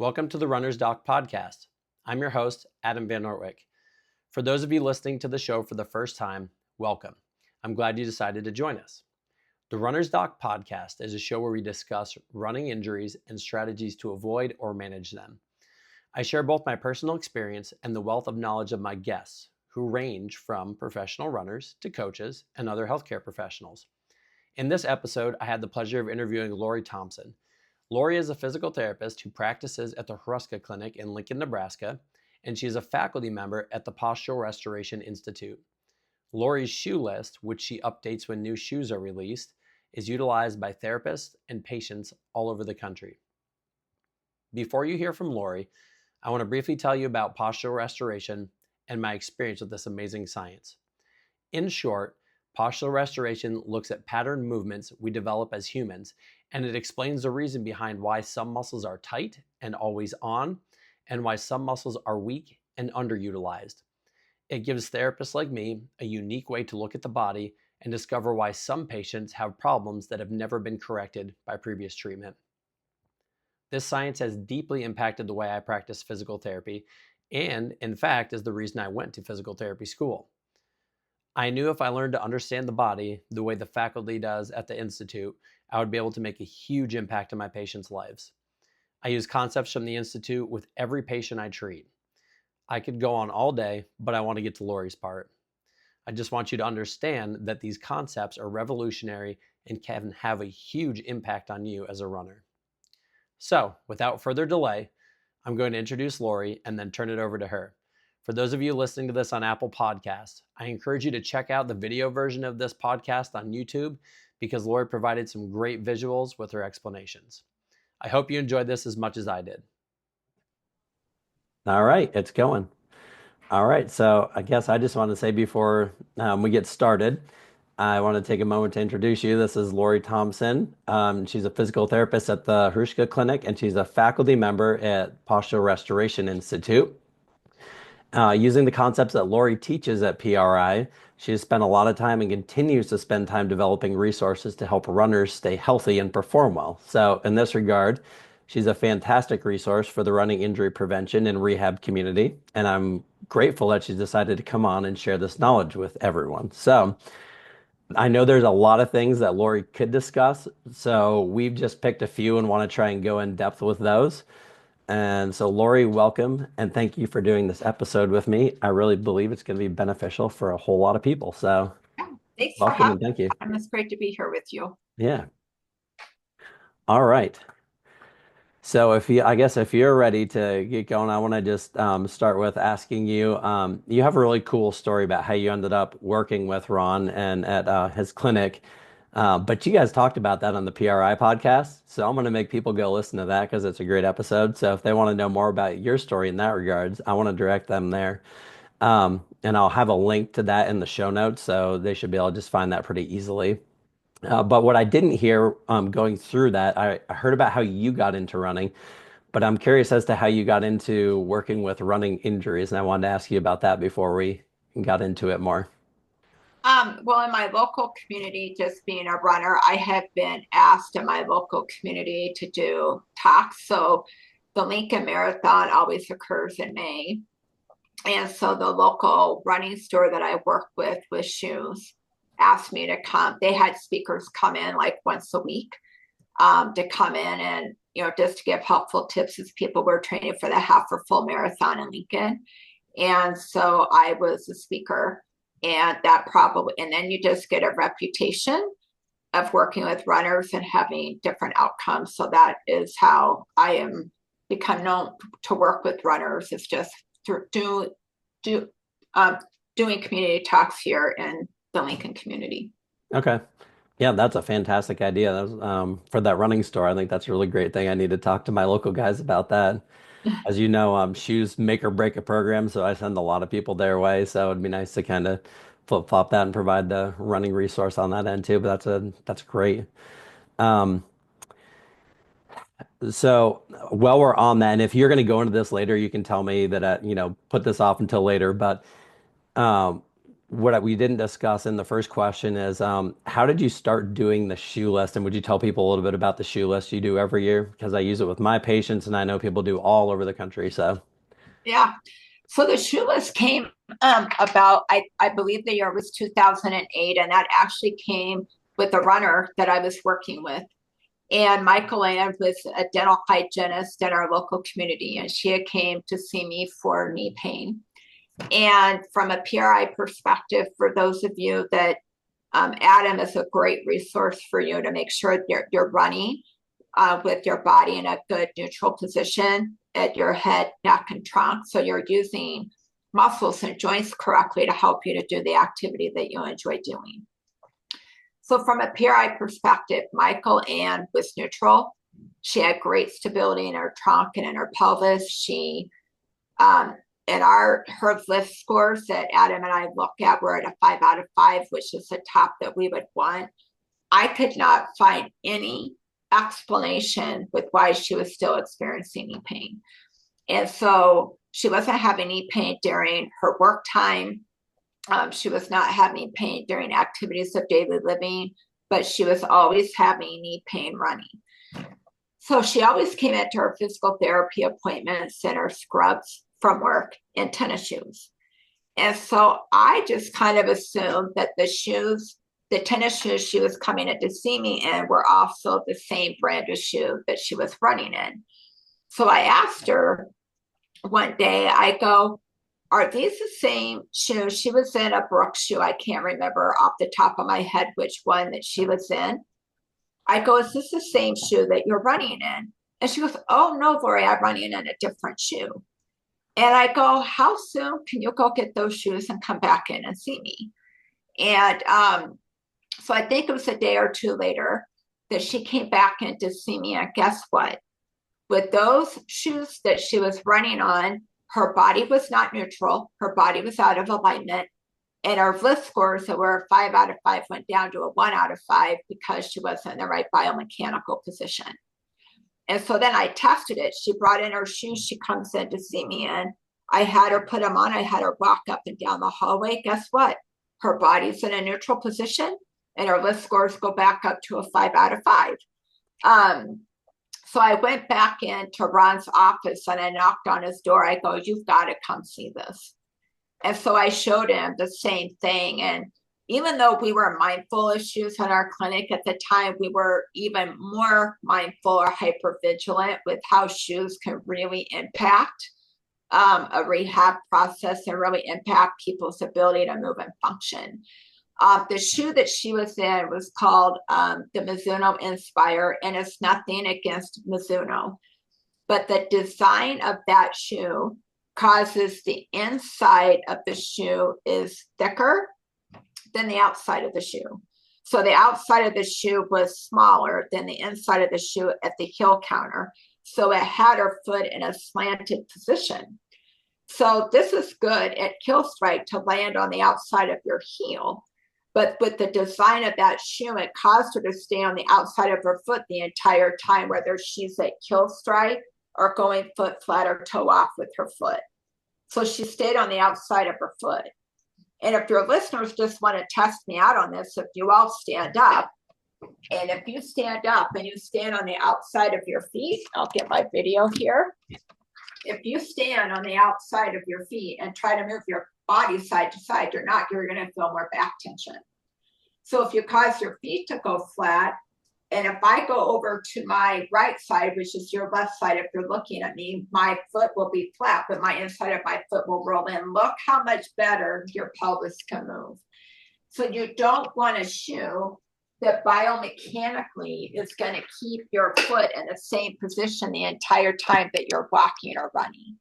Welcome to the Runner's Doc podcast. I'm your host, Adam Van Ortwick. For those of you listening to the show for the first time, welcome. I'm glad you decided to join us. The Runner's Doc podcast is a show where we discuss running injuries and strategies to avoid or manage them. I share both my personal experience and the wealth of knowledge of my guests, who range from professional runners to coaches and other healthcare professionals. In this episode, I had the pleasure of interviewing Lori Thomsen. Lori is a physical therapist who practices at the Hruska Clinic in Lincoln, Nebraska, and she is a faculty member at the Postural Restoration Institute. Lori's shoe list, which she updates when new shoes are released, is utilized by therapists and patients all over the country. Before you hear from Lori, I want to briefly tell you about postural restoration and my experience with this amazing science. In short, postural restoration looks at pattern movements we develop as humans, and it explains the reason behind why some muscles are tight and always on, and why some muscles are weak and underutilized. It gives therapists like me a unique way to look at the body and discover why some patients have problems that have never been corrected by previous treatment. This science has deeply impacted the way I practice physical therapy, and in fact is the reason I went to physical therapy school. I knew if I learned to understand the body the way the faculty does at the Institute, I would be able to make a huge impact on my patients' lives. I use concepts from the Institute with every patient I treat. I could go on all day, but I want to get to Lori's part. I just want you to understand that these concepts are revolutionary and can have a huge impact on you as a runner. So, without further delay, I'm going to introduce Lori and then turn it over to her. For those of you listening to this on Apple Podcasts, I encourage you to check out the video version of this podcast on YouTube because Lori provided some great visuals with her explanations. I hope you enjoyed this as much as I did. All right, it's going. All right, so I guess I just want to say before we get started, I want to take a moment to introduce you. This is Lori Thomsen. She's a physical therapist at the Hruska Clinic, and she's a faculty member at Postural Restoration Institute. Using the concepts that Lori teaches at PRI, she has spent a lot of time and continues to spend time developing resources to help runners stay healthy and perform well. So in this regard, she's a fantastic resource for the running injury prevention and rehab community. And I'm grateful that she's decided to come on and share this knowledge with everyone. So I know there's a lot of things that Lori could discuss. So we've just picked a few and want to try and go in depth with those. And so, Lori, welcome, and thank you for doing this episode with me. I really believe it's going to be beneficial for a whole lot of people. So, thanks welcome for having and thank you. me. It's great to be here with you. Yeah. All right. So, I guess if you're ready to get going, I want to just start with asking you. You have a really cool story about how you ended up working with Ron and at his clinic. But you guys talked about that on the PRI podcast. So I'm going to make people go listen to that because it's a great episode. So if they want to know more about your story in that regards, I want to direct them there. And I'll have a link to that in the show notes. So they should be able to just find that pretty easily. But what I didn't hear going through that, I heard about how you got into running, but I'm curious as to how you got into working with running injuries. And I wanted to ask you about that before we got into it more. Well, in my local community, just being a runner, I have been asked in my local community to do talks. So the Lincoln Marathon always occurs in May. And so the local running store that I work with shoes asked me to come. They had speakers come in like once a week to come in and, just to give helpful tips as people were training for the half or full marathon in Lincoln. And so I was a speaker. And then you just get a reputation of working with runners and having different outcomes. So that is how I am become known to work with runners. It's just through doing community talks here in the Lincoln community. Okay. Yeah, that's a fantastic idea. That was, for that running store. I think that's a really great thing. I need to talk to my local guys about that. As you know, shoes make or break a program, so I send a lot of people their way. So it'd be nice to kind of flip-flop that and provide the running resource on that end too. But that's great. Um, so while we're on that, and if you're going to go into this later, you can tell me that put this off until later. But um, what we didn't discuss in the first question is how did you start doing the shoe list? And would you tell people a little bit about the shoe list you do every year? Because I use it with my patients and I know people do all over the country. So, Yeah. So the shoe list came about, I believe the year was 2008, and that actually came with a runner that I was working with. And Michael Ann was a dental hygienist in our local community, and she had came to see me for knee pain. And from a PRI perspective, for those of you that Adam is a great resource for you to make sure you're running with your body in a good neutral position at your head, neck, and trunk. So you're using muscles and joints correctly to help you to do the activity that you enjoy doing. So from a PRI perspective, Michael Ann was neutral. She had great stability in her trunk and in her pelvis. She, and her lift scores that Adam and I look at were at a 5 out of 5, which is the top that we would want. I could not find any explanation with why she was still experiencing knee pain. And so she wasn't having knee pain during her work time. She was not having pain during activities of daily living, but she was always having knee pain running. So she always came into her physical therapy appointments and her scrubs from work in tennis shoes. And so I just kind of assumed that the tennis shoes she was coming in to see me in were also the same brand of shoe that she was running in. So I asked her one day, I go, are these the same shoes? She was in a Brooks shoe. I can't remember off the top of my head which one that she was in. I go, is this the same shoe that you're running in? And she goes, oh, no, Lori, I'm running in a different shoe. And I go, how soon can you go get those shoes and come back in and see me? And so I think it was a day or two later that she came back in to see me. And guess what? With those shoes that she was running on, her body was not neutral. Her body was out of alignment. And her lift scores that were a 5 out of 5 went down to a 1 out of 5 because she wasn't in the right biomechanical position. And so then I tested it. She brought in her shoes. She comes in to see me in. I had her put them on. I had her walk up and down the hallway. Guess what? Her body's in a neutral position and her lift scores go back up to a 5 out of 5. So I went back into Ron's office and I knocked on his door. I go, you've got to come see this. And so I showed him the same thing. And even though we were mindful of shoes in our clinic at the time, we were even more mindful or hyper vigilant with how shoes can really impact a rehab process and really impact people's ability to move and function. The shoe that she was in was called the Mizuno Inspire, and it's nothing against Mizuno, but the design of that shoe causes the inside of the shoe is thicker than the outside of the shoe. So the outside of the shoe was smaller than the inside of the shoe at the heel counter. So it had her foot in a slanted position. So this is good at kill strike to land on the outside of your heel. But with the design of that shoe, it caused her to stay on the outside of her foot the entire time, whether she's at kill strike or going foot flat or toe off with her foot. So she stayed on the outside of her foot. And if your listeners just want to test me out on this, if you all stand up, and if you stand up and you stand on the outside of your feet, I'll get my video here. If you stand on the outside of your feet and try to move your body side to side, you're going to feel more back tension. So if you cause your feet to go flat, and if I go over to my right side, which is your left side, if you're looking at me, my foot will be flat, but my inside of my foot will roll in. Look how much better your pelvis can move. So you don't want a shoe that biomechanically is going to keep your foot in the same position the entire time that you're walking or running.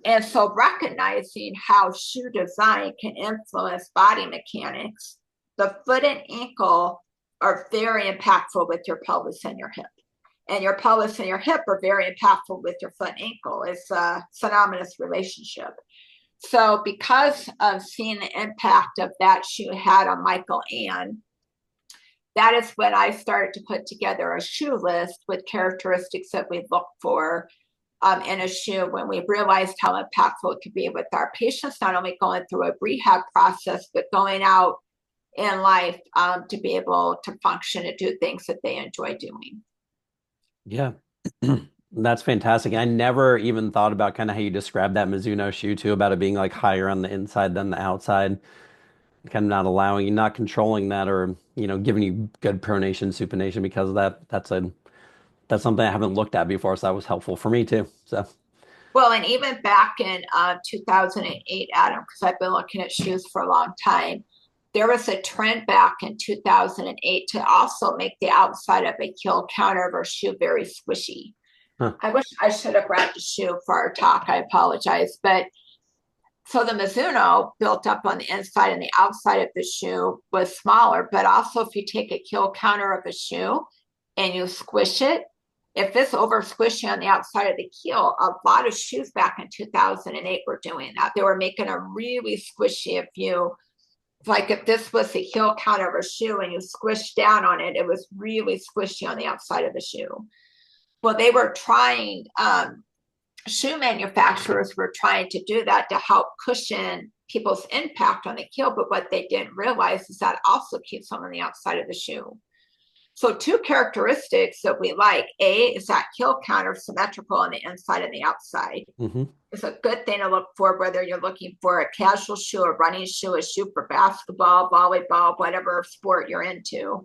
And so recognizing how shoe design can influence body mechanics, the foot and ankle are very impactful with your pelvis and your hip. And your pelvis and your hip are very impactful with your foot and ankle. It's a synonymous relationship. So because of seeing the impact of that shoe had on Michael Ann, that is when I started to put together a shoe list with characteristics that we look for in a shoe when we realized how impactful it could be with our patients, not only going through a rehab process, but going out in life to be able to function and do things that they enjoy doing. Yeah. That's fantastic. I never even thought about kind of how you described that Mizuno shoe too, about it being like higher on the inside than the outside, kind of not allowing you, not controlling that, or giving you good pronation, supination because of that. That's something I haven't looked at before, so that was helpful for me too. So Well, and even back in 2008, Adam, because I've been looking at shoes for a long time, there was a trend back in 2008 to also make the outside of a heel counter of our shoe very squishy. huh. I wish I should have grabbed a shoe for our talk. I apologize. But so the Mizuno built up on the inside and the outside of the shoe was smaller. But also, if you take a heel counter of a shoe and you squish it, if it's over squishy on the outside of the heel, a lot of shoes back in 2008 were doing that. They were making a really squishy, if this was a heel counter of a shoe and you squished down on it, it was really squishy on the outside of the shoe. Well, they were trying, shoe manufacturers were trying to do that to help cushion people's impact on the heel. But what they didn't realize is that also keeps them on the outside of the shoe. So two characteristics that we like, A, is that heel counter symmetrical on the inside and the outside. Mm-hmm. It's a good thing to look for, whether you're looking for a casual shoe, a running shoe, a shoe for basketball, volleyball, whatever sport you're into.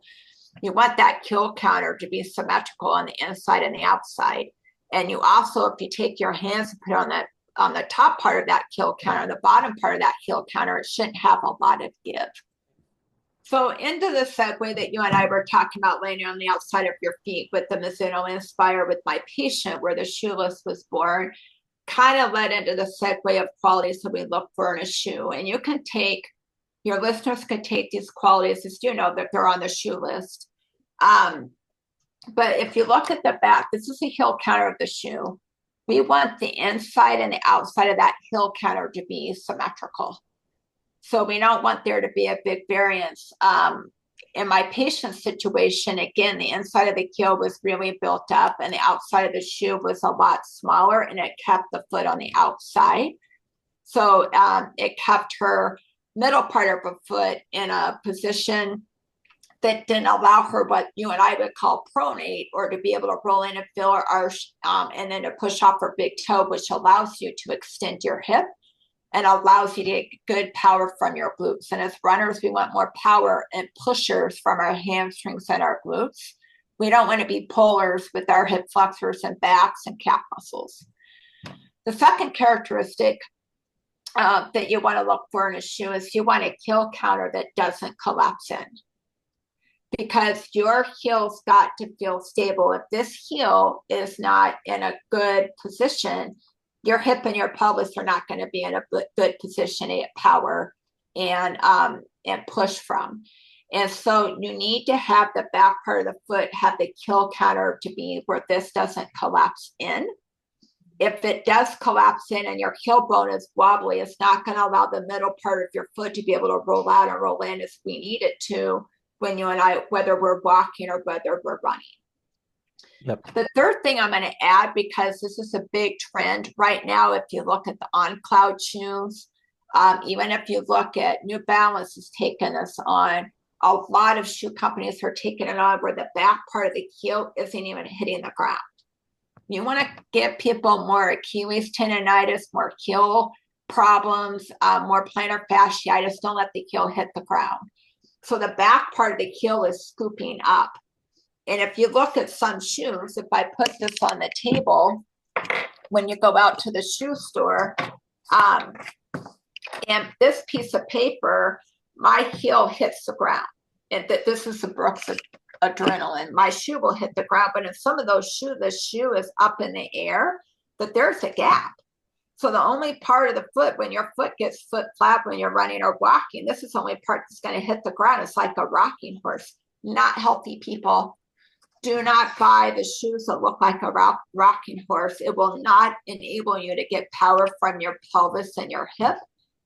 You want that heel counter to be symmetrical on the inside and the outside. And you also, if you take your hands and put on the top part of that heel counter, the bottom part of that heel counter, it shouldn't have a lot of give. So into the segue that you and I were talking about laying on the outside of your feet with the Mizuno Inspire with my patient, where the shoeless was born, kind of led into the segue of qualities that we look for in a shoe. And your listeners can take these qualities as you know that they're on the shoe list. But if you look at the back, this is a heel counter of the shoe. We want the inside and the outside of that heel counter to be symmetrical. So we don't want there to be a big variance. In my patient's situation, again, the inside of the heel was really built up and the outside of the shoe was a lot smaller, and it kept the foot on the outside. So it kept her middle part of her foot in a position that didn't allow her what you and I would call pronate, or to be able to roll in and feel her arch, and then to push off her big toe, which allows you to extend your hip and allows you to get good power from your glutes. And as runners, we want more power and pushers from our hamstrings and our glutes. We don't want to be pullers with our hip flexors and backs and calf muscles. The second characteristic that you want to look for in a shoe is you want a heel counter that doesn't collapse in, because your heel's got to feel stable. If this heel is not in a good position, your hip and your pelvis are not going to be in a good position to get power and push from. And so you need to have the back part of the foot have the heel counter to be where this doesn't collapse in. If it does collapse in and your heel bone is wobbly, it's not going to allow the middle part of your foot to be able to roll out and roll in as we need it to when you and I, whether we're walking or whether we're running. Yep. The third thing I'm going to add, because this is a big trend right now, if you look at the on-cloud shoes, even if you look at New Balance has taken this on, a lot of shoe companies are taking it on where the back part of the heel isn't even hitting the ground. You want to give people more Achilles tendonitis, more heel problems, more plantar fasciitis. Don't let the heel hit the ground. So the back part of the heel is scooping up. And if you look at some shoes, if I put this on the table, when you go out to the shoe store, and this piece of paper, my heel hits the ground. And this is the Brooks Adrenaline. My shoe will hit the ground, but in some of those shoes, the shoe is up in the air, but there's a gap. So the only part of the foot, when your foot gets foot flat when you're running or walking, this is the only part that's going to hit the ground. It's like a rocking horse. Not healthy, people. Do not buy the shoes that look like a rocking horse. It will not enable you to get power from your pelvis and your hip.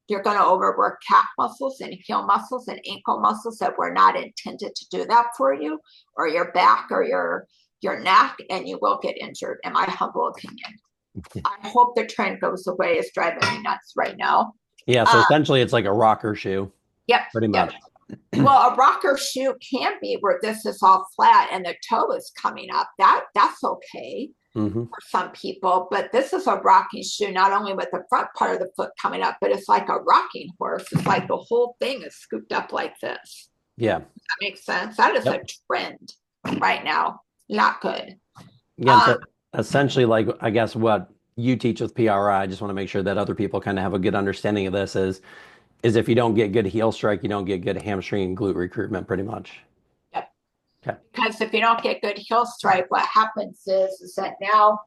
You're going to overwork calf muscles and heel muscles and ankle muscles that were not intended to do that for you, or your back or your neck, and you will get injured, in my humble opinion. I hope the trend goes away. It's driving me nuts right now. Yeah, so essentially it's like a rocker shoe, Yep, pretty yep. much. Well, a rocker shoe can be where this is all flat and the toe is coming up. That's okay Mm-hmm. for some people, but this is a rocking shoe, not only with the front part of the foot coming up, but it's like a rocking horse. It's like the whole thing is scooped up like this. Yeah. Does that make sense? That is Yep. a trend right now. Not good. Again, so essentially, like, I guess what you teach with PRI, I just want to make sure that other people kind of have a good understanding of this is if you don't get good heel strike, you don't get good hamstring and glute recruitment, pretty much. Yep. Okay. Because if you don't get good heel strike, what happens is that now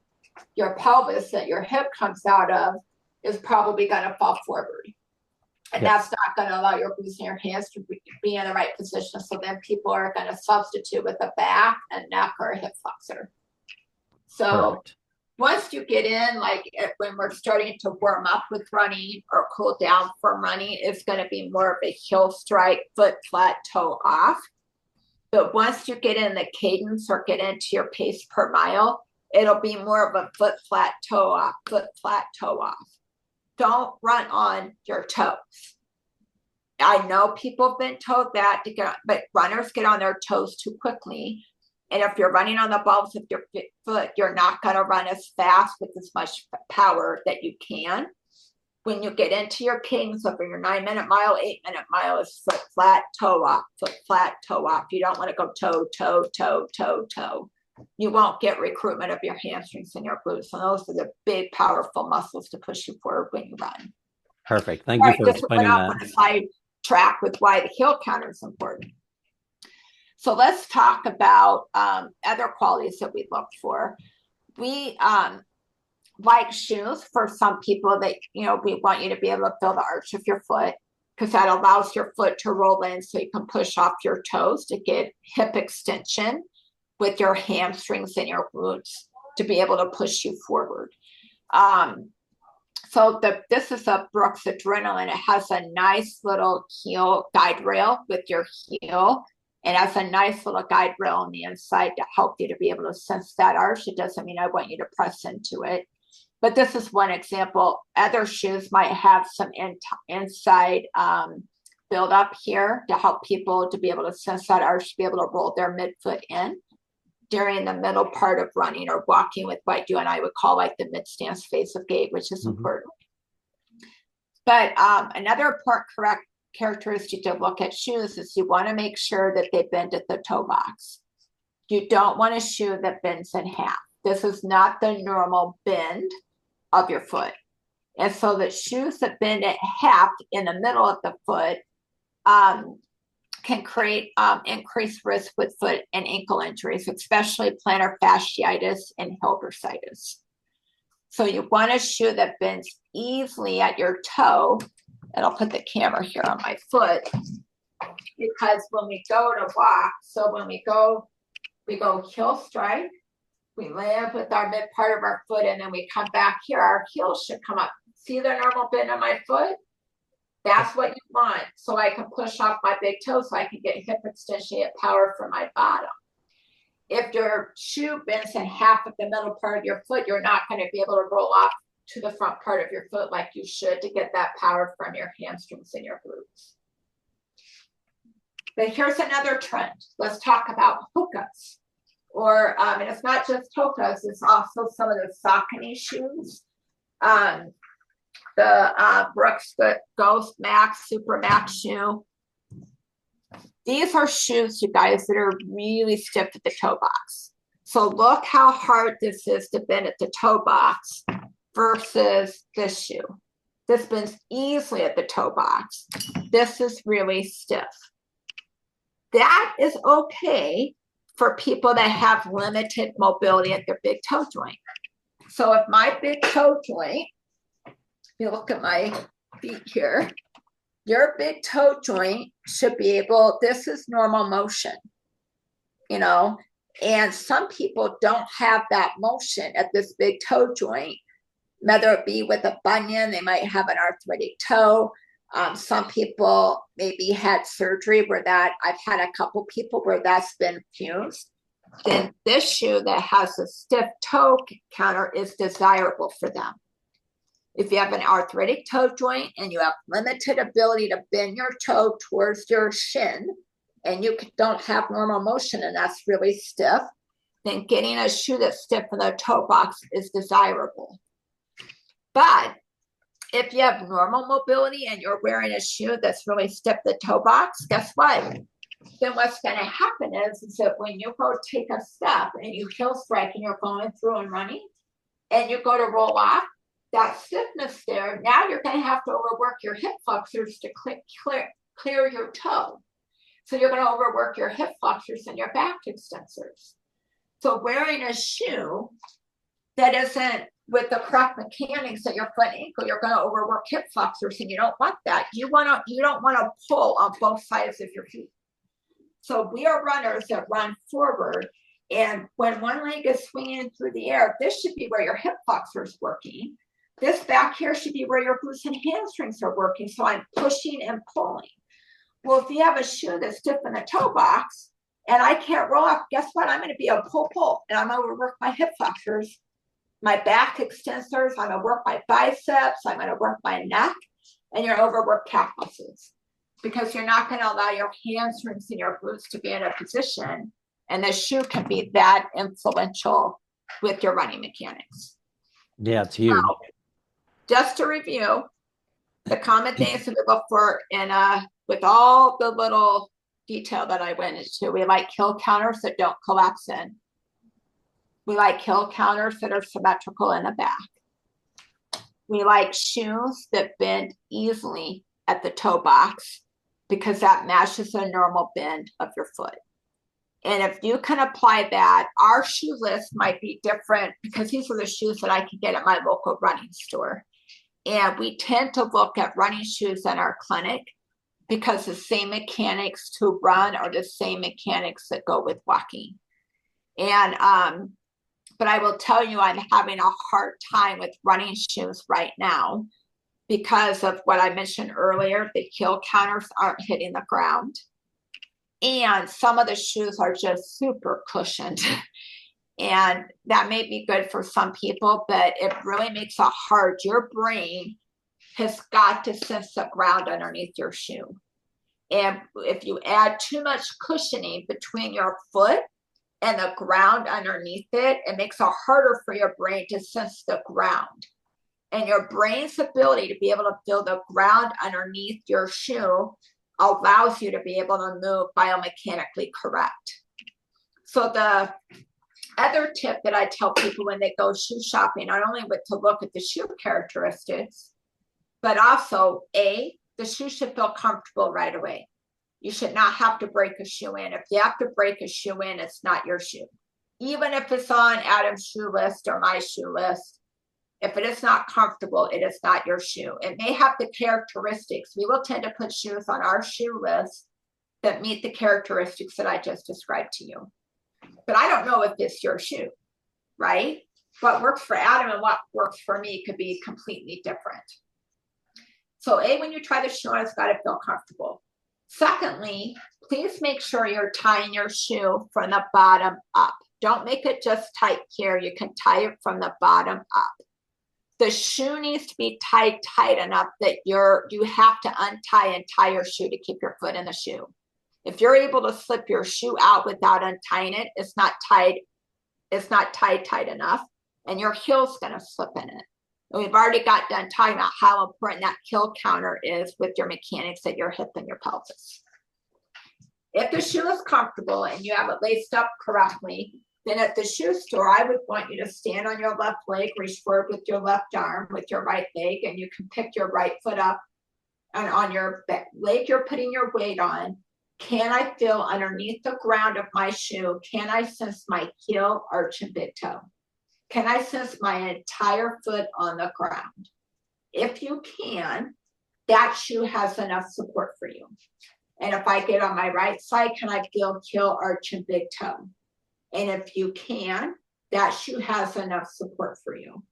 your pelvis that your hip comes out of is probably going to fall forward. And that's not going to allow your glutes and your hands to be in the right position. So then people are going to substitute with a back and neck or a hip flexor. So Perfect. once you get in, like when we're starting to warm up with running or cool down from running, it's going to be more of a heel strike, foot flat, toe off. But once you get in the cadence or get into your pace per mile, it'll be more of a foot flat, toe off, foot flat, toe off. Don't run on your toes. I know people have been told that but runners get on their toes too quickly. And if you're running on the balls of your foot, you're not going to run as fast with as much power that you can. When you get into your cadence of your 9-minute mile, 8-minute mile is foot flat, toe off, foot flat, toe off. You don't want to go toe, toe, toe, toe, toe. You won't get recruitment of your hamstrings and your glutes. And those are the big, powerful muscles to push you forward when you run. Perfect. Thank you for explaining that. On a side track with why the heel counter is important. So let's talk about other qualities that we look for. We like shoes for some people that, we want you to be able to feel the arch of your foot because that allows your foot to roll in so you can push off your toes to get hip extension with your hamstrings and your glutes to be able to push you forward. So this is a Brooks Adrenaline. It has a nice little heel guide rail with your heel. And has a nice little guide rail on the inside to help you to be able to sense that arch. It doesn't mean I want you to press into it. But this is one example. Other shoes might have some inside build up here to help people to be able to sense that arch, to be able to roll their midfoot in during the middle part of running or walking with what you and I would call like the mid-stance phase of gait, which is important. But another important characteristic to look at shoes is you want to make sure that they bend at the toe box. You don't want a shoe that bends in half. This is not the normal bend of your foot. And so the shoes that bend at half in the middle of the foot can create increased risk with foot and ankle injuries, especially plantar fasciitis and heel bursitis. So you want a shoe that bends easily at your toe. And I'll put the camera here on my foot because when we go to walk, so when we go heel strike, we land with our mid part of our foot and then we come back here, our heels should come up. See the normal bend on my foot? That's what you want. So I can push off my big toe so I can get hip extension, get power from my bottom. If your shoe bends in half of the middle part of your foot, you're not going to be able to roll off to the front part of your foot like you should to get that power from your hamstrings and your glutes. But here's another trend. Let's talk about hokas. Or, and it's not just hokas, it's also some of the Saucony shoes. The Brooks Ghost Max, Super Max shoe. These are shoes, you guys, that are really stiff at the toe box. So look how hard this is to bend at the toe box versus this shoe. This bends easily at the toe box. This is really stiff. That is okay for people that have limited mobility at their big toe joint. So if my big toe joint, if you look at my feet here, your big toe joint should be able, this is normal motion, and some people don't have that motion at this big toe joint, whether it be with a bunion, they might have an arthritic toe. Some people maybe had surgery where I've had a couple people where that's been fused. then this shoe that has a stiff toe counter is desirable for them. If you have an arthritic toe joint and you have limited ability to bend your toe towards your shin, and you don't have normal motion and that's really stiff, then getting a shoe that's stiff in the toe box is desirable. But if you have normal mobility and you're wearing a shoe that's really stiff in the toe box, guess what? Then what's going to happen is that when you go take a step and you heel strike and you're going through and running and you go to roll off, that stiffness there, now you're going to have to overwork your hip flexors to clear your toe. So you're going to overwork your hip flexors and your back extensors. So wearing a shoe that isn't with the correct mechanics at your foot and ankle, you're going to overwork hip flexors, and you don't want that. You don't want to pull on both sides of your feet. So we are runners that run forward, and when one leg is swinging through the air, this should be where your hip flexor is working. This back here should be where your glutes and hamstrings are working. So I'm pushing and pulling. Well, if you have a shoe that's stiff in the toe box and I can't roll off, guess what? I'm going to be a pull, and I'm going to overwork my hip flexors, my back extensors. I'm going to work my biceps. I'm going to work my neck, and you're overwork calf muscles because you're not going to allow your hamstrings and your glutes to be in a position. And the shoe can be that influential with your running mechanics. Yeah, it's huge. Now, just to review, the common things that we look for in with all the little detail that I went into, we like heel counters that don't collapse in. We like heel counters that are symmetrical in the back. We like shoes that bend easily at the toe box because that matches the normal bend of your foot. And if you can apply that, our shoe list might be different because these are the shoes that I can get at my local running store. And we tend to look at running shoes in our clinic because the same mechanics to run are the same mechanics that go with walking. And but I will tell you, I'm having a hard time with running shoes right now because of what I mentioned earlier. The heel counters aren't hitting the ground. And some of the shoes are just super cushioned. And that may be good for some people, but it really makes it hard. Your brain has got to sense the ground underneath your shoe. And if you add too much cushioning between your foot and the ground underneath it, it makes it harder for your brain to sense the ground. And your brain's ability to be able to feel the ground underneath your shoe allows you to be able to move biomechanically correct. So the other tip that I tell people when they go shoe shopping, not only to look at the shoe characteristics, but also the shoe should feel comfortable right away. You should not have to break a shoe in. If you have to break a shoe in, it's not your shoe. Even if it's on Adam's shoe list or my shoe list, if it is not comfortable, it is not your shoe. It may have the characteristics. We will tend to put shoes on our shoe list that meet the characteristics that I just described to you. But I don't know if it's your shoe, right? What works for Adam and what works for me could be completely different. So when you try the shoe on, it's got to feel comfortable. Secondly, please make sure you're tying your shoe from the bottom up. Don't make it just tight here. You can tie it from the bottom up. The shoe needs to be tied tight enough that you have to untie and tie your shoe to keep your foot in the shoe. If you're able to slip your shoe out without untying it, it's not tied tight enough, and your heel's going to slip in it. And we've already got done talking about how important that heel counter is with your mechanics at your hip and your pelvis. If the shoe is comfortable and you have it laced up correctly, then at the shoe store, I would want you to stand on your left leg, reach forward with your left arm, with your right leg, and you can pick your right foot up. And on your leg you're putting your weight on, can I feel underneath the ground of my shoe? Can I sense my heel, arch, and big toe? Can I sense my entire foot on the ground? If you can, that shoe has enough support for you. And if I get on my right side, can I feel heel, arch, and big toe? And if you can, that shoe has enough support for you.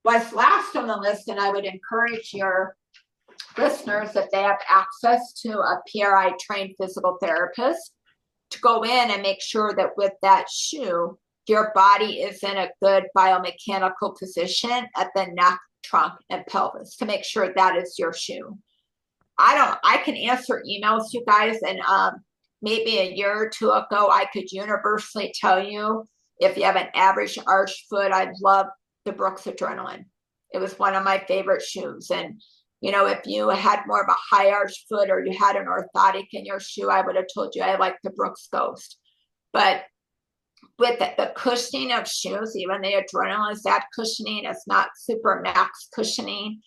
What's last on the list, and I would encourage your listeners, if they have access to a PRI trained physical therapist, to go in and make sure that with that shoe, your body is in a good biomechanical position at the neck, trunk, and pelvis to make sure that is your shoe. I can answer emails, you guys, and maybe a year or two ago, I could universally tell you if you have an average arch foot, I love the Brooks Adrenaline. It was one of my favorite shoes. And, if you had more of a high arch foot or you had an orthotic in your shoe, I would have told you I like the Brooks Ghost. But with the cushioning of shoes, even the Adrenaline is that cushioning, it's not super max cushioning.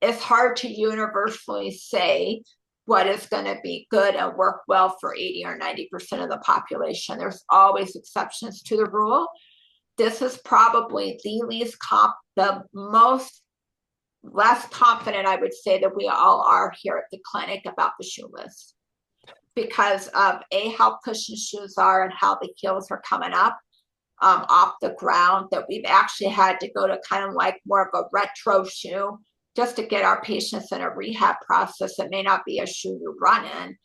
It's hard to universally say what is going to be good and work well for 80 or 90% of the population. There's always exceptions to the rule. This is probably the most less confident I would say that we all are here at the clinic about the shoe list because of how cushioned shoes are and how the heels are coming up off the ground, that we've actually had to go to kind of like more of a retro shoe just to get our patients in a rehab process. It may not be a shoe you run in,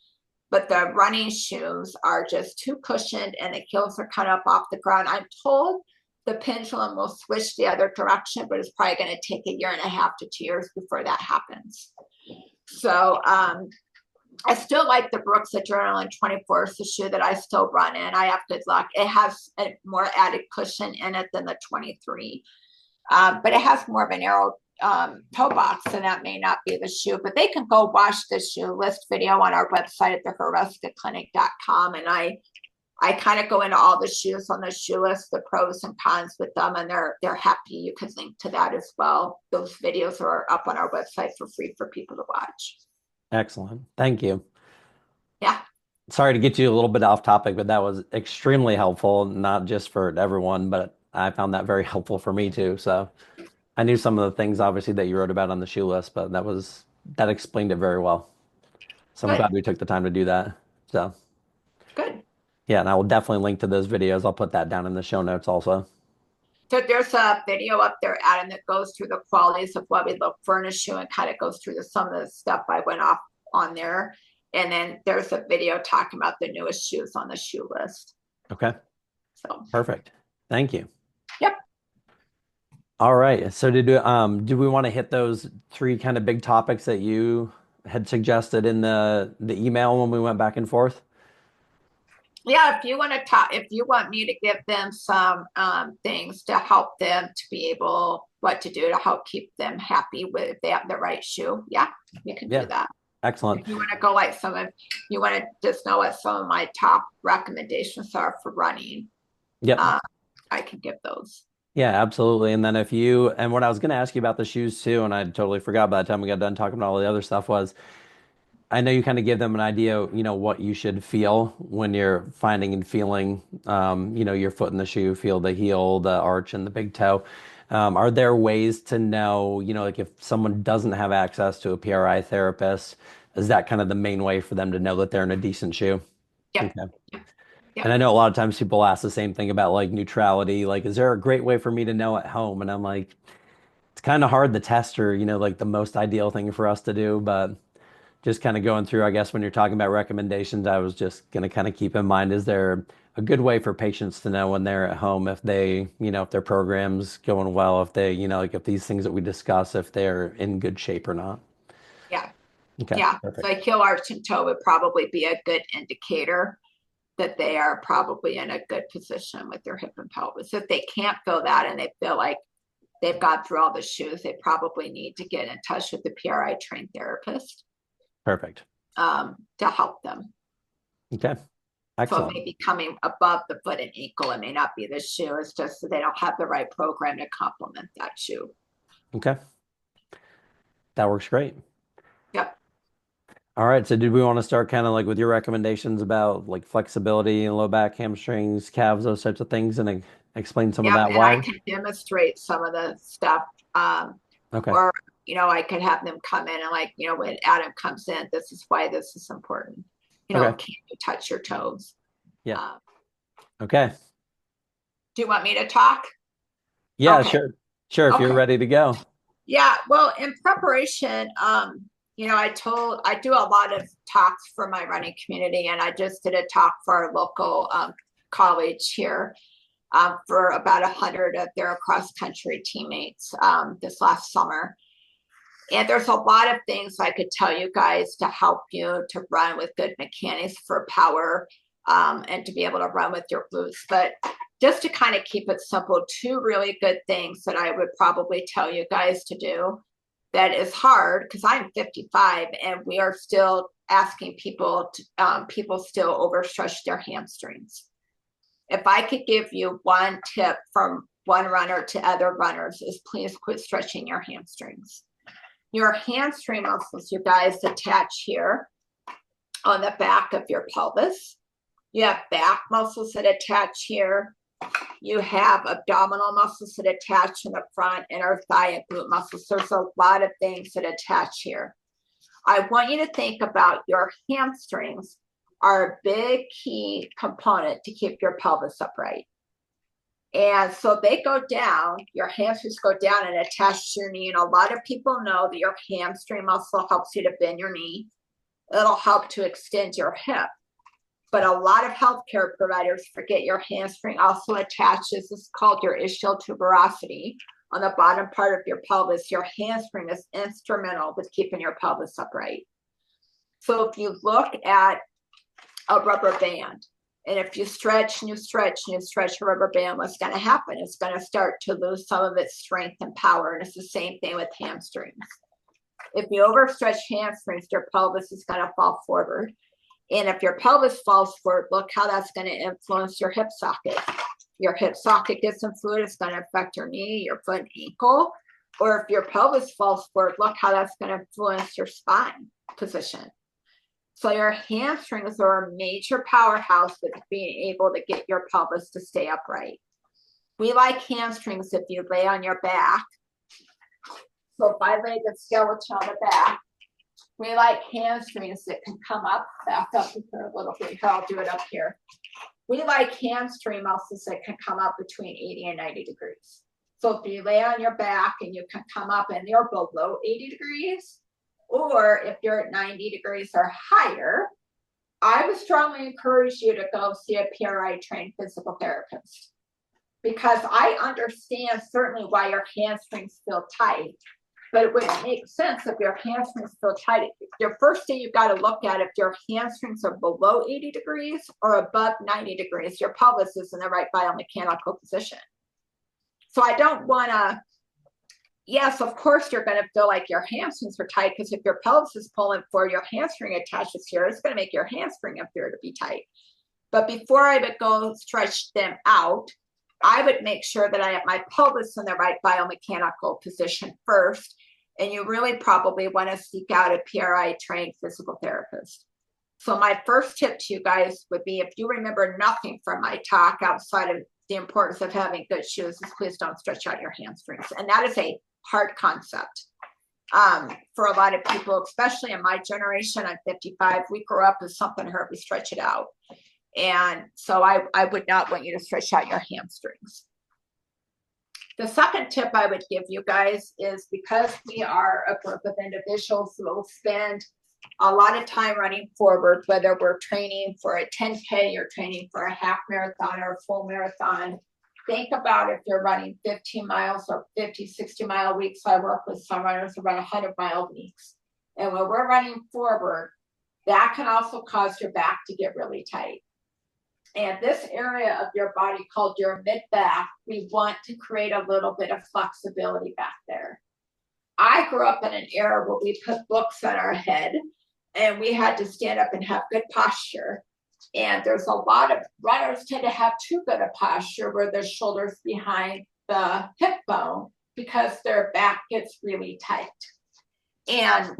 but the running shoes are just too cushioned and the heels are kind of off the ground. I'm told the pendulum will switch the other direction, but it's probably going to take a year and a half to 2 years before that happens. So I still like the Brooks Adrenaline 24. It's the shoe that I still run in. I have good luck. It has a more added cushion in it than the 23, but it has more of an narrow toe box, and that may not be the shoe. But they can go watch the shoe list video on our website at the HruskaClinic.com, and I kind of go into all the shoes on the shoe list, the pros and cons with them, and they're happy. You could link to that as well. Those videos are up on our website for free for people to watch. Excellent. Thank you. Yeah. Sorry to get you a little bit off topic, but that was extremely helpful, not just for everyone, but I found that very helpful for me too. So I knew some of the things obviously that you wrote about on the shoe list, but that explained it very well. So I'm Good. glad we took the time to do that. So Good. yeah, and I will definitely link to those videos. I'll put that down in the show notes also. So there's a video up there, Adam, that goes through the qualities of what we look for in a shoe and kind of goes through some of the stuff I went off on there. And then there's a video talking about the newest shoes on the shoe list. Okay. So Perfect. Thank you. Yep. All right. So do we want to hit those three kind of big topics that you had suggested in the email when we went back and forth? Yeah, if you want to talk, if you want me to give them some things to help them to be able what to do to help keep them happy with if they have the right shoe, yeah, you can do that. Excellent. If you want to go like you want to just know what some of my top recommendations are for running. Yep. I can give those. Yeah, absolutely. And then and what I was going to ask you about the shoes too, and I totally forgot by the time we got done talking about all the other stuff was, I know you kind of give them an idea, what you should feel when you're finding and feeling, your foot in the shoe, feel the heel, the arch, and the big toe. Are there ways to know, like if someone doesn't have access to a PRI therapist, is that kind of the main way for them to know that they're in a decent shoe? Yep. Okay. Yep. And I know a lot of times people ask the same thing about like neutrality, like, is there a great way for me to know at home? And I'm like, it's kind of hard to test or, like the most ideal thing for us to do, but just kind of going through, I guess, when you're talking about recommendations, I was just going to kind of keep in mind, is there a good way for patients to know when they're at home if they, if their program's going well, if they, like if these things that we discuss, if they're in good shape or not? Yeah. Okay. Yeah. Perfect. So heel, arch, and toe would probably be a good indicator that they are probably in a good position with their hip and pelvis. If they can't feel that and they feel like they've gone through all the shoes, they probably need to get in touch with the PRI trained therapist. Perfect. To help them. Okay. Excellent. So maybe coming above the foot and ankle, it may not be the shoe. It's just that they don't have the right program to complement that shoe. Okay. That works great. Yep. All right. So did we want to start kind of like with your recommendations about like flexibility and low back, hamstrings, calves, those types of things, and explain some of that and why? I can demonstrate some of the stuff. Okay. Or, I could have them come in and like, when Adam comes in, this is why this is important. Okay. Can you touch your toes? Yeah. Okay. Do you want me to talk? Yeah, Okay. sure. Sure, if you're Okay. ready to go. Yeah, well, in preparation, I do a lot of talks for my running community, and I just did a talk for our local college here for about 100 of their cross country teammates this last summer. And there's a lot of things I could tell you guys to help you to run with good mechanics for power and to be able to run with your glutes. But just to kind of keep it simple, 2 really good things that I would probably tell you guys to do that is hard, because I'm 55 and we are still asking people people still overstretch their hamstrings. If I could give you one tip from one runner to other runners, is please quit stretching your hamstrings. Your hamstring muscles, you guys, attach here on the back of your pelvis. You have back muscles that attach here. You have abdominal muscles that attach in the front, and our thigh and glute muscles. There's a lot of things that attach here. I want you to think about your hamstrings are a big key component to keep your pelvis upright. And so they go down, your hamstrings go down and attach to your knee. And a lot of people know that your hamstring muscle helps you to bend your knee. It'll help to extend your hip. But a lot of healthcare providers forget your hamstring also attaches, this is called your ischial tuberosity. On the bottom part of your pelvis, your hamstring is instrumental with keeping your pelvis upright. So if you look at a rubber band, and if you stretch and you stretch and you stretch a rubber band, what's going to happen? It's going to start to lose some of its strength and power. And it's the same thing with hamstrings. If you overstretch hamstrings, your pelvis is going to fall forward. And if your pelvis falls forward, look how that's going to influence your hip socket. Your hip socket gets influenced, it's going to affect your knee, your foot, and ankle. Or if your pelvis falls forward, look how that's going to influence your spine position. So your hamstrings are a major powerhouse with being able to get your pelvis to stay upright. We like hamstrings if you lay on your back. So if I lay the skeleton on the back, we like hamstrings that can come up, back up here a little bit. Here, I'll do it up here. We like hamstring muscles that can come up between 80 and 90 degrees. So if you lay on your back and you can come up and you're below 80 degrees, or if you're at 90 degrees or higher, I would strongly encourage you to go see a PRI trained physical therapist, because I understand certainly why your hamstrings feel tight, but it would make sense if your hamstrings feel tight. Your first thing you've got to look at, if your hamstrings are below 80 degrees or above 90 degrees, your pelvis is in the right biomechanical position. So I don't want to, yes, of course, you're going to feel like your hamstrings are tight, because if your pelvis is pulling forward, your hamstring attaches here, it's going to make your hamstring up there to be tight. But before I would go stretch them out, I would make sure that I have my pelvis in the right biomechanical position first. And you really probably want to seek out a PRI trained physical therapist. So my first tip to you guys would be, if you remember nothing from my talk outside of the importance of having good shoes, is please don't stretch out your hamstrings. And that is a hard concept for a lot of people, especially in my generation. I'm 55. We grew up as something hurt, we stretch it out. And so I would not want you to stretch out your hamstrings. The second tip I would give you guys is, because we are a group of individuals who will spend a lot of time running forward, whether we're training for a 10K or training for a half marathon or a full marathon. Think about if you're running 15 miles or 50, 60-mile weeks. I work with some runners who run 100-mile weeks. And when we're running forward, that can also cause your back to get really tight. And this area of your body called your mid-back, we want to create a little bit of flexibility back there. I grew up in an era where we put books on our head and we had to stand up and have good posture. And there's a lot of runners tend to have too good a posture where their shoulders behind the hip bone, because their back gets really tight. And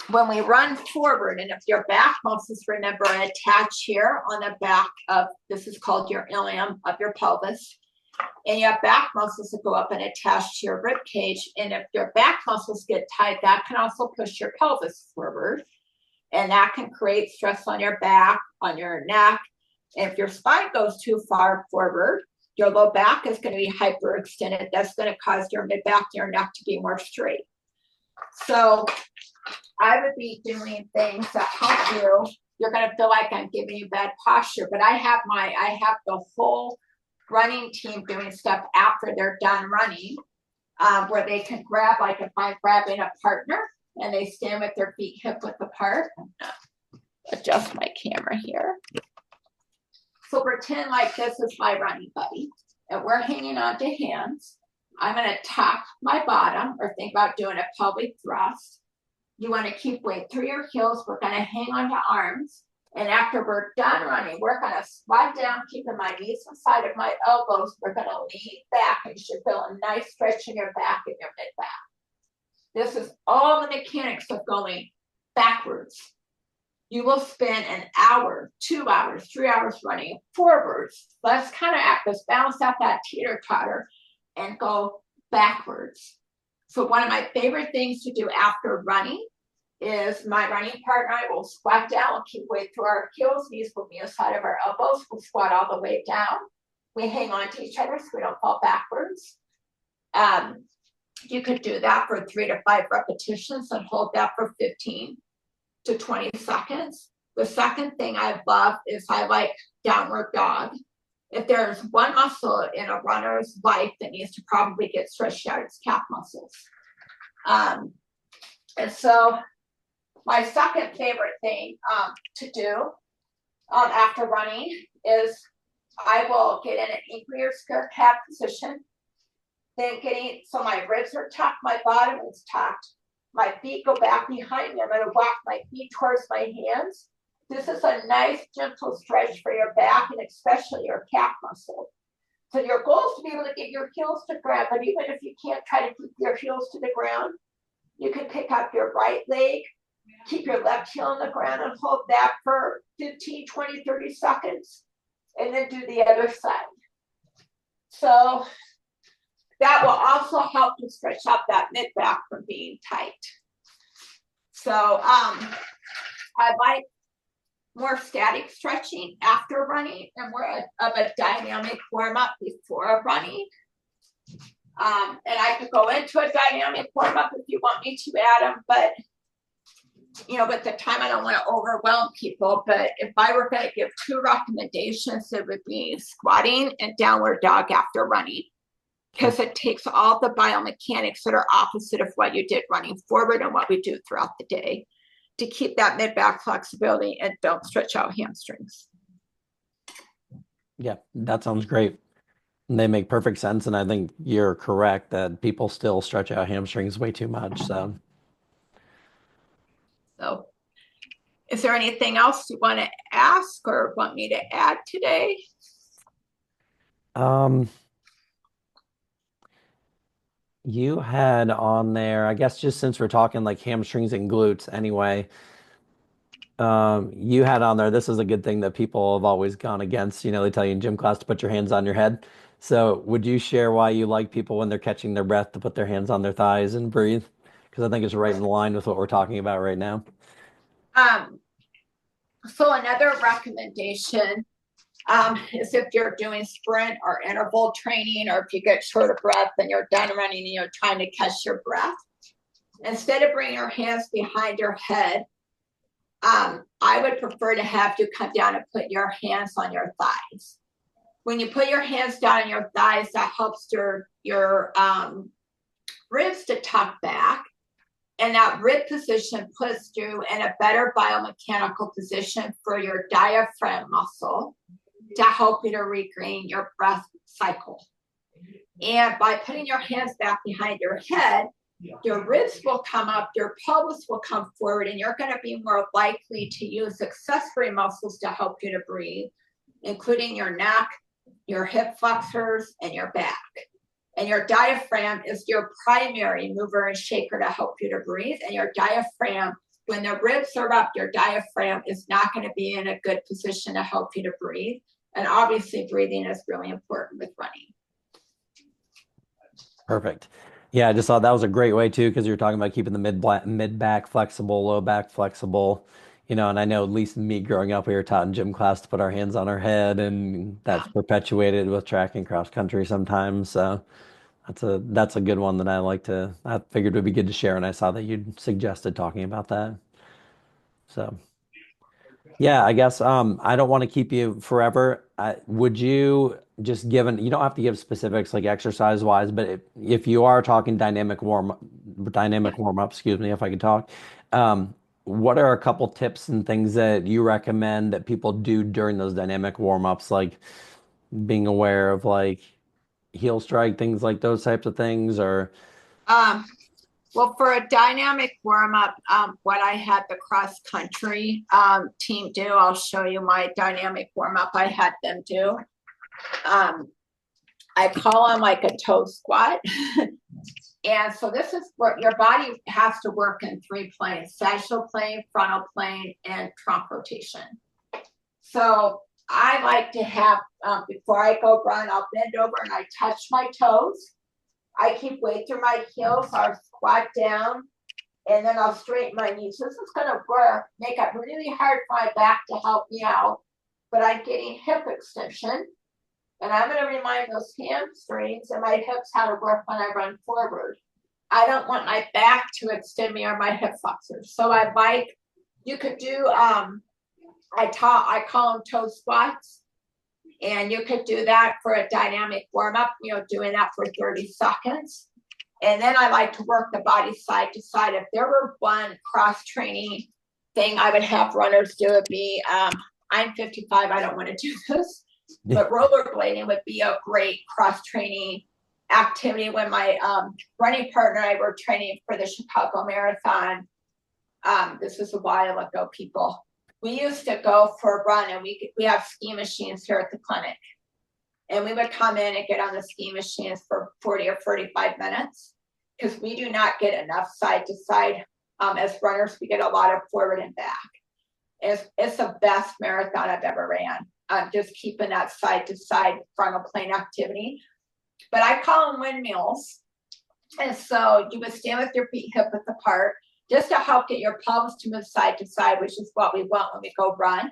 when we run forward, and if your back muscles, remember, attach here on the back of, this is called your ilium of your pelvis, and you have back muscles that go up and attach to your rib cage. And if your back muscles get tight, that can also push your pelvis forward, and that can create stress on your back, on your neck. And if your spine goes too far forward, your low back is going to be hyperextended. That's going to cause your mid back, your neck to be more straight. So I would be doing things that help you. You're going to feel like I'm giving you bad posture, but I have the whole running team doing stuff after they're done running, where they can grab, like if I'm grabbing a partner and they stand with their feet hip width apart. I'm gonna adjust my camera here. So pretend like this is my running buddy and we're hanging onto hands. I'm going to tap my bottom or think about doing a pelvic thrust. You want to keep weight through your heels. We're going to hang onto arms. And after we're done running, we're going to squat down, keeping my knees inside of my elbows. We're going to lean back and you should feel a nice stretch in your back and your mid back. This is all the mechanics of going backwards. You will spend an hour, 2 hours, 3 hours running forwards. Let's kind of act this, balance out that teeter-totter and go backwards. So one of my favorite things to do after running is my running partner, I will squat down, we'll keep weight through our heels, knees will be inside of our elbows, we'll squat all the way down. We hang on to each other so we don't fall backwards. You could do that for 3 to 5 repetitions and hold that for 15 to 20 seconds. The second thing I love is I like downward dog. If there's one muscle in a runner's life that needs to probably get stretched out, it's calf muscles. And so my second favorite thing to do after running is I will get in an angry or scared calf position. Then so my ribs are tucked, my bottom is tucked. My feet go back behind me. I'm going to walk my feet towards my hands. This is a nice, gentle stretch for your back and especially your calf muscle. So your goal is to be able to get your heels to grab, but even if you can't, try to keep your heels to the ground. You can pick up your right leg, keep your left heel on the ground and hold that for 15, 20, 30 seconds, and then do the other side. So that will also help to stretch out that mid back from being tight. So I like more static stretching after running and more of a dynamic warm-up before running. And I could go into a dynamic warm-up if you want me to, Adam, but with the time I don't want to overwhelm people, but if I were going to give 2 recommendations, it would be squatting and downward dog after running, because it takes all the biomechanics that are opposite of what you did running forward and what we do throughout the day to keep that mid-back flexibility and don't stretch out hamstrings. Yeah, that sounds great. And they make perfect sense. And I think you're correct that people still stretch out hamstrings way too much. So is there anything else you want to ask or want me to add today? You had on there, I guess, just since we're talking like hamstrings and glutes anyway, you had on there, this is a good thing that people have always gone against. They tell you in gym class to put your hands on your head. So would you share why you like people when they're catching their breath to put their hands on their thighs and breathe? Because I think it's right in line with what we're talking about right now. So another recommendation is if you're doing sprint or interval training, or if you get short of breath and you're done running and you're trying to catch your breath, instead of bringing your hands behind your head, I would prefer to have you come down and put your hands on your thighs. When you put your hands down on your thighs, that helps your ribs to tuck back. And that rib position puts you in a better biomechanical position for your diaphragm muscle to help you to regain your breath cycle. And by putting your hands back behind your head, your ribs will come up, your pelvis will come forward, and you're going to be more likely to use accessory muscles to help you to breathe, including your neck, your hip flexors, and your back. And your diaphragm is your primary mover and shaker to help you to breathe. And your diaphragm, when the ribs are up, your diaphragm is not going to be in a good position to help you to breathe. And obviously, breathing is really important with running. Perfect. Yeah, I just thought that was a great way too, because you're talking about keeping the mid back flexible, low back flexible. And I know at least me growing up, we were taught in gym class to put our hands on our head, and that's perpetuated with track and cross country sometimes. So That's a good one that I figured would be good to share, and I saw that you'd suggested talking about that. So yeah, I guess I don't want to keep you forever. Would you just you don't have to give specifics like exercise wise, but if you are talking dynamic warm up, excuse me, if I could talk, what are a couple tips and things that you recommend that people do during those dynamic warm ups, like being aware of like heel strike, things like those types of things, or Um, well, for a dynamic warm up, what I had the cross country team do, I'll show you my dynamic warm up I had them do. I call them like a toe squat. And so this is where your body has to work in three planes: sagittal plane, frontal plane, and trunk rotation. So I like to have, before I go run, I'll bend over and I touch my toes. I keep weight through my heels. I'll squat down and then I'll straighten my knees. This is going to make it really hard for my back to help me out, but I'm getting hip extension. And I'm going to remind those hamstrings and my hips how to work when I run forward. I don't want my back to extend me or my hip flexors. So you could do, I call them toe squats. And you could do that for a dynamic warm up, doing that for 30 seconds. And then I like to work the body side to side. If there were one cross training thing I would have runners do, would be, I'm 55, I don't want to do this. But rollerblading would be a great cross-training activity. When my running partner and I were training for the Chicago Marathon, this was a while ago, people. We used to go for a run, and we have ski machines here at the clinic. And we would come in and get on the ski machines for 40 or 45 minutes because we do not get enough side to side. As runners, we get a lot of forward and back. It's the best marathon I've ever ran. Just keeping that side to side frontal plane activity. But I call them windmills. And so you would stand with your feet hip width apart just to help get your pelvis to move side to side, which is what we want when we go run.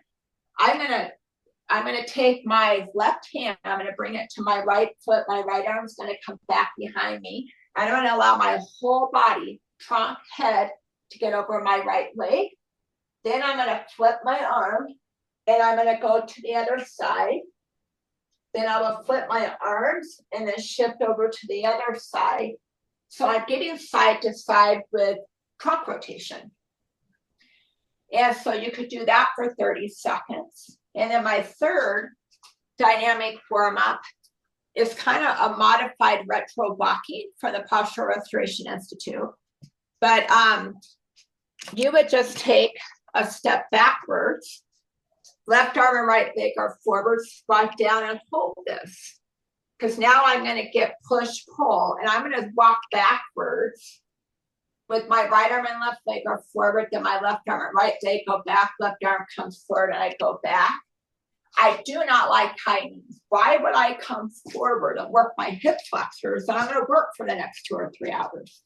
I'm gonna take my left hand, I'm gonna bring it to my right foot, my right arm's gonna come back behind me. And I'm gonna allow my whole body, trunk, head, to get over my right leg. Then I'm gonna flip my arm and I'm going to go to the other side. Then I will flip my arms and then shift over to the other side. So I'm getting side to side with trunk rotation. And so you could do that for 30 seconds. And then my third dynamic warm up is kind of a modified retro walking from the Postural Restoration Institute. But you would just take a step backwards. Left arm and right leg are forward, squat down and hold this. Because now I'm going to get push, pull, and I'm going to walk backwards with my right arm and left leg are forward, then my left arm and right leg go back, left arm comes forward, and I go back. I do not like high knees. Why would I come forward and work my hip flexors and I'm going to work for the next 2 or 3 hours?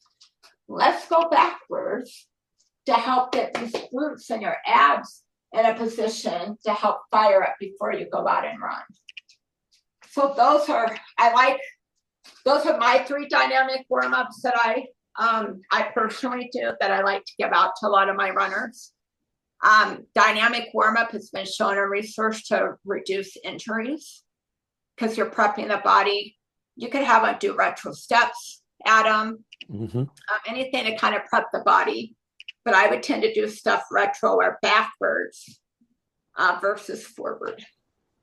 Let's go backwards to help get these glutes and your abs in a position to help fire up before you go out and run. So those are my 3 dynamic warm-ups that I personally do that I like to give out to a lot of my runners. Dynamic warm-up has been shown in research to reduce injuries because you're prepping the body. You could have them do retro steps, Adam, anything to kind of prep the body. But I would tend to do stuff retro or backwards versus forward.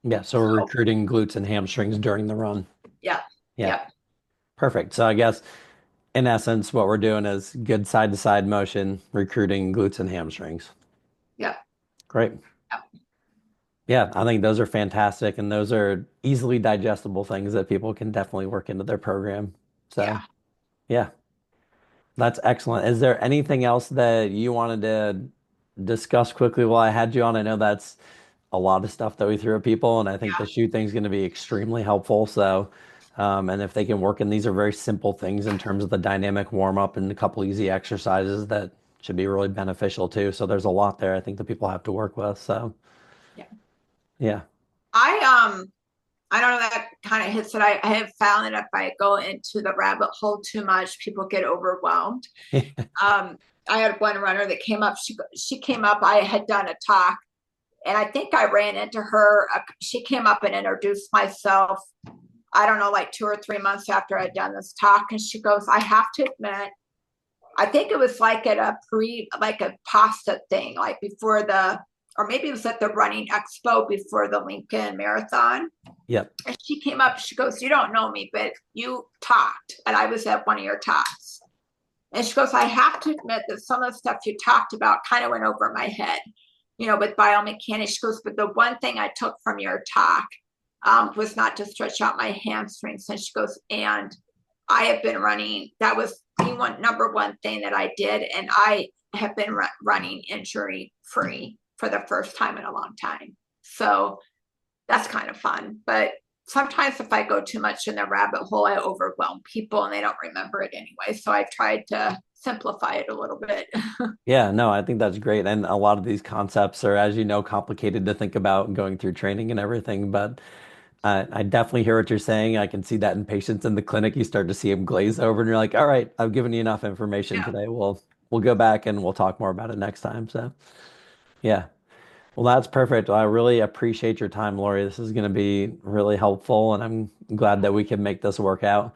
Yeah, so we're recruiting glutes and hamstrings during the run. Yeah. Perfect. So I guess in essence, what we're doing is good side-to-side motion, recruiting glutes and hamstrings. Yeah. Great. Yeah, I think those are fantastic, and those are easily digestible things that people can definitely work into their program. So, yeah, that's excellent. Is there anything else that you wanted to discuss quickly while I had you on? I know that's a lot of stuff that we threw at people, and I think the shoe thing is going to be extremely helpful. So, and if they can work, and these are very simple things in terms of the dynamic warm up and a couple easy exercises that should be really beneficial too. So there's a lot there I think that people have to work with. So, yeah. I don't know that kind of hits it. I have found that if I go into the rabbit hole too much, people get overwhelmed. I had one runner that came up. She came up. I had done a talk, and I think I ran into her. She came up and introduced myself. I don't know, like 2 or 3 months after I'd done this talk, and she goes, "I have to admit, I think it was like at like a pasta thing, like before or maybe it was at the running expo before the Lincoln Marathon." Yep. And she came up. She goes, "You don't know me, but you talked, and I was at one of your talks." And she goes, "I have to admit that some of the stuff you talked about kind of went over my head, with biomechanics." She goes, "But the one thing I took from your talk was not to stretch out my hamstrings." And she goes, "And I have been running. That was the number one thing that I did. And I have been running injury free for the first time in a long time." So that's kind of fun. But sometimes if I go too much in the rabbit hole, I overwhelm people and they don't remember it anyway. So I've tried to simplify it a little bit. Yeah, no, I think that's great. And a lot of these concepts are, as you know, complicated to think about going through training and everything. But I definitely hear what you're saying. I can see that in patients in the clinic. You start to see them glaze over, and you're like, "All right, I've given you enough information Yeah. today. We'll go back and we'll talk more about it next time." So, yeah. Well, that's perfect. Well, I really appreciate your time, Lori. This is going to be really helpful, and I'm glad that we can make this work out.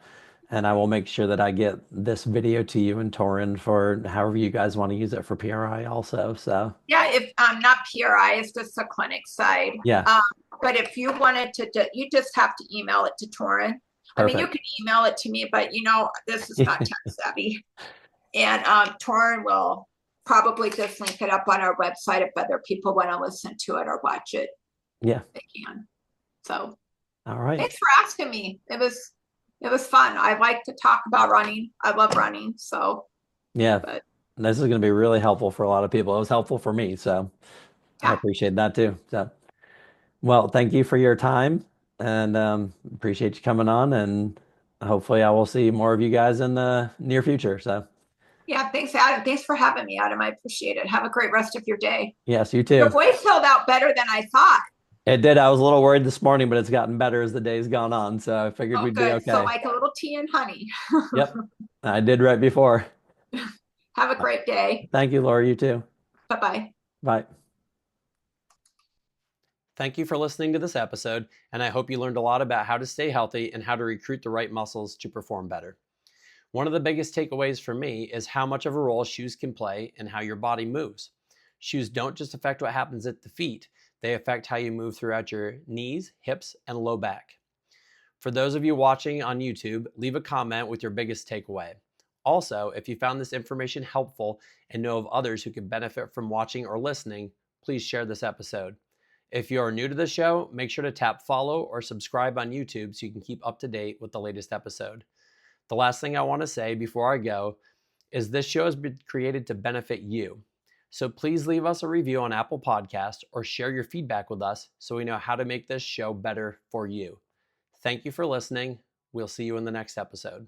And I will make sure that I get this video to you and Torin for however you guys want to use it for PRI also. So, Yeah, if not PRI, it's just the clinic side. yeah, But if you wanted to, you just have to email it to Torin. I mean, you perfect. can email it to me, but this is not tech savvy. And Torin will probably just link it up on our website if other people want to listen to it or watch it. Yeah. They can. So All right. thanks for asking me. It was fun. I like to talk about running. I love running. So, Yeah. but This is going to be really helpful for a lot of people. It was helpful for me. So I yeah. appreciate that too. So, well, thank you for your time and appreciate you coming on. And hopefully, I will see more of you guys in the near future. So, Yeah. Thanks, Adam. Thanks for having me, Adam. I appreciate it. Have a great rest of your day. yes, you Your too. voice held out better than I thought. It did. I was a little worried this morning, but it's gotten better as the day's gone on. So I figured Oh, we'd be good. So okay. like a little tea and honey. Yep. I did right before. Have a great day. Thank you, Laura. You too. Bye-bye. Bye. Thank you for listening to this episode, and I hope you learned a lot about how to stay healthy and how to recruit the right muscles to perform better. One of the biggest takeaways for me is how much of a role shoes can play in how your body moves. Shoes don't just affect what happens at the feet, they affect how you move throughout your knees, hips, and low back. For those of you watching on YouTube, leave a comment with your biggest takeaway. Also, if you found this information helpful and know of others who could benefit from watching or listening, please share this episode. If you are new to the show, make sure to tap follow or subscribe on YouTube so you can keep up to date with the latest episode. The last thing I want to say before I go is this show has been created to benefit you. So please leave us a review on Apple Podcast or share your feedback with us so we know how to make this show better for you. Thank you for listening. We'll see you in the next episode.